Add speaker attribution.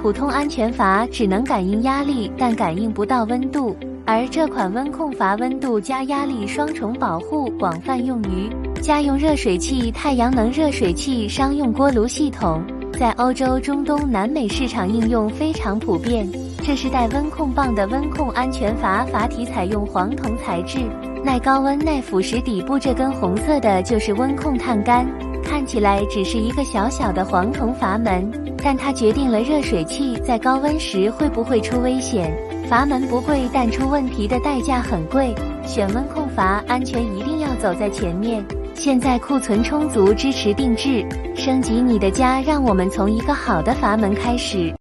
Speaker 1: 普通安全阀只能感应压力，但感应不到温度，而这款温控阀温度加压力双重保护，广泛用于家用热水器、太阳能热水器、商用锅炉系统，在欧洲、中东、南美市场应用非常普遍。这是带温控棒的温控安全阀，阀体采用黄铜材质，耐高温、耐腐蚀。底部这根红色的就是温控碳杆，看起来只是一个小小的黄铜阀门，但它决定了热水器在高温时会不会出危险。阀门不贵，但出问题的代价很贵。选温控阀，安全一定要走在前面。现在库存充足，支持定制，升级你的家，让我们从一个好的阀门开始。